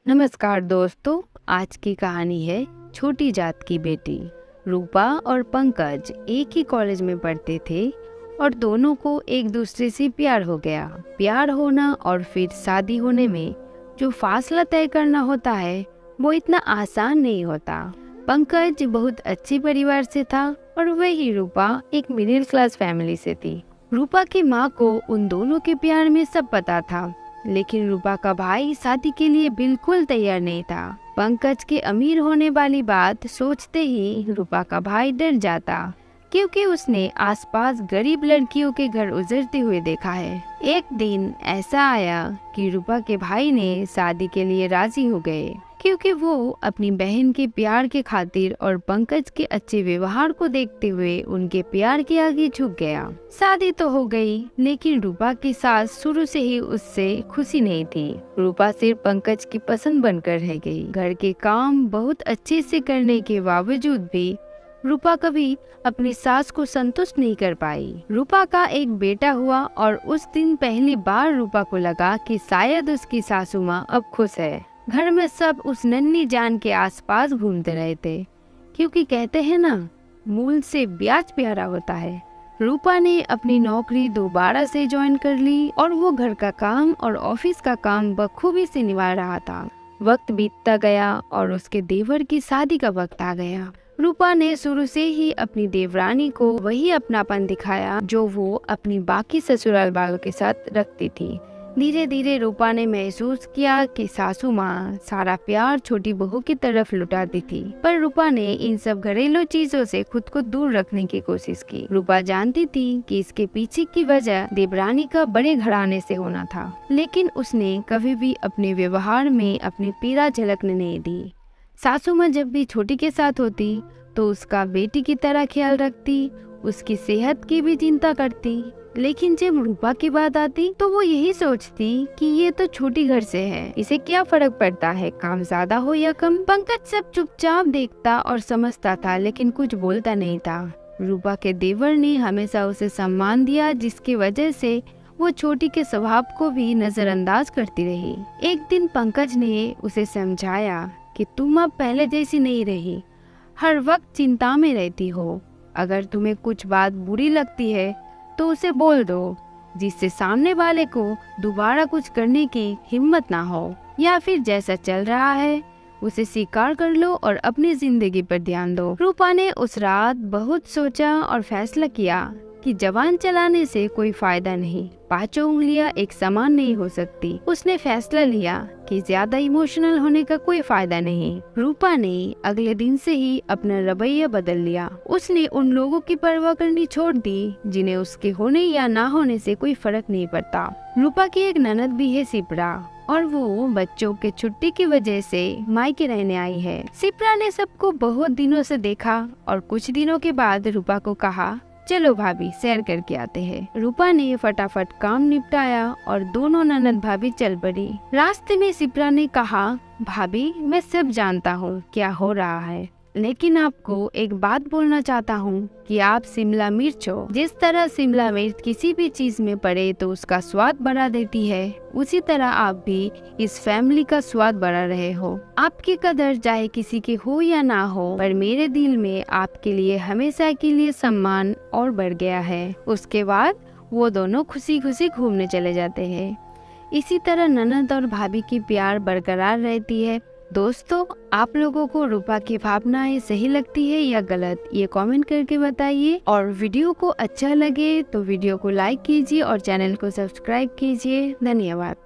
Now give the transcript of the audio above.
नमस्कार दोस्तों, आज की कहानी है छोटी जात की बेटी। रूपा और पंकज एक ही कॉलेज में पढ़ते थे और दोनों को एक दूसरे से प्यार हो गया। प्यार होना और फिर शादी होने में जो फासला तय करना होता है वो इतना आसान नहीं होता। पंकज बहुत अच्छे परिवार से था और वही रूपा एक मिडिल क्लास फैमिली से थी। रूपा की माँ को उन दोनों के प्यार में सब पता था, लेकिन रूपा का भाई शादी के लिए बिल्कुल तैयार नहीं था। पंकज के अमीर होने वाली बात सोचते ही रूपा का भाई डर जाता, क्योंकि उसने आसपास गरीब लड़कियों के घर उजड़ते हुए देखा है। एक दिन ऐसा आया कि रूपा के भाई ने शादी के लिए राजी हो गए, क्योंकि वो अपनी बहन के प्यार के खातिर और पंकज के अच्छे व्यवहार को देखते हुए उनके प्यार के आगे झुक गया। शादी तो हो गई, लेकिन रूपा की सास शुरू से ही उससे खुशी नहीं थी। रूपा सिर्फ पंकज की पसंद बनकर रह गई। घर के काम बहुत अच्छे से करने के बावजूद भी रूपा कभी अपनी सास को संतुष्ट नहीं कर पाई। रूपा का एक बेटा हुआ और उस दिन पहली बार रूपा को लगा कि शायद उसकी सासू माँ अब खुश है। घर में सब उस नन्ही जान के आसपास घूमते रहे थे, क्योंकि कहते हैं ना, मूल से ब्याज प्यारा होता है। रूपा ने अपनी नौकरी दोबारा से ज्वाइन कर ली और वो घर का काम और ऑफिस का काम बखूबी से निभा रहा था। वक्त बीतता गया और उसके देवर की शादी का वक्त आ गया। रूपा ने शुरू से ही अपनी देवरानी को वही अपनापन दिखाया जो वो अपनी बाकी ससुराल वालों के साथ रखती थी। धीरे धीरे रूपा ने महसूस किया कि सासू माँ सारा प्यार छोटी बहू की तरफ लुटाती थी, पर रूपा ने इन सब घरेलू चीजों से खुद को दूर रखने की कोशिश की। रूपा जानती थी कि इसके पीछे की वजह देवरानी का बड़े घराने से होना था, लेकिन उसने कभी भी अपने व्यवहार में अपनी पीड़ा झलकने नहीं दी। सासू माँ जब भी छोटी के साथ होती तो उसका बेटी की तरह ख्याल रखती, उसकी सेहत की भी चिंता करती, लेकिन जब रूपा की बात आती तो वो यही सोचती कि ये तो छोटी घर से है, इसे क्या फर्क पड़ता है, काम ज्यादा हो या कम। पंकज सब चुपचाप देखता और समझता था, लेकिन कुछ बोलता नहीं था। रूपा के देवर ने हमेशा उसे सम्मान दिया, जिसकी वजह से वो छोटी के स्वभाव को भी नजरअंदाज करती रही। एक दिन पंकज ने उसे समझाया कि तुम अब पहले जैसी नहीं रही, हर वक्त चिंता में रहती हो। अगर तुम्हें कुछ बात बुरी लगती है तो उसे बोल दो, जिससे सामने वाले को दोबारा कुछ करने की हिम्मत ना हो, या फिर जैसा चल रहा है उसे स्वीकार कर लो और अपनी जिंदगी पर ध्यान दो। रूपा ने उस रात बहुत सोचा और फैसला किया कि जबान चलाने से कोई फायदा नहीं, पांचों उंगलियां एक समान नहीं हो सकती। उसने फैसला लिया कि ज्यादा इमोशनल होने का कोई फायदा नहीं। रूपा ने अगले दिन से ही अपना रवैया बदल लिया। उसने उन लोगों की परवाह करनी छोड़ दी जिन्हें उसके होने या ना होने से कोई फर्क नहीं पड़ता। रूपा की एक ननद भी है, सिप्रा, और वो बच्चों के छुट्टी की वजह से मायके रहने आई है। सिप्रा ने सबको बहुत दिनों से देखा और कुछ दिनों के बाद रूपा को कहा, चलो भाभी सैर करके आते हैं। रूपा ने फटाफट काम निपटाया और दोनों ननद भाभी चल पड़ी। रास्ते में सिप्रा ने कहा, भाभी मैं सब जानता हूँ क्या हो रहा है, लेकिन आपको एक बात बोलना चाहता हूँ कि आप शिमला मिर्च हो। जिस तरह शिमला मिर्च किसी भी चीज में पड़े तो उसका स्वाद बढ़ा देती है, उसी तरह आप भी इस फैमिली का स्वाद बढ़ा रहे हो। आपकी कदर चाहे किसी की हो या ना हो, पर मेरे दिल में आपके लिए हमेशा के लिए सम्मान और बढ़ गया है। उसके बाद वो दोनों खुशी खुशी घूमने चले जाते हैं। इसी तरह ननद और भाभी की प्यार बरकरार रहती है। दोस्तों, आप लोगों को रूपा की भावनाएं सही लगती है या गलत, ये कमेंट करके बताइए। और वीडियो को अच्छा लगे तो वीडियो को लाइक कीजिए और चैनल को सब्सक्राइब कीजिए। धन्यवाद।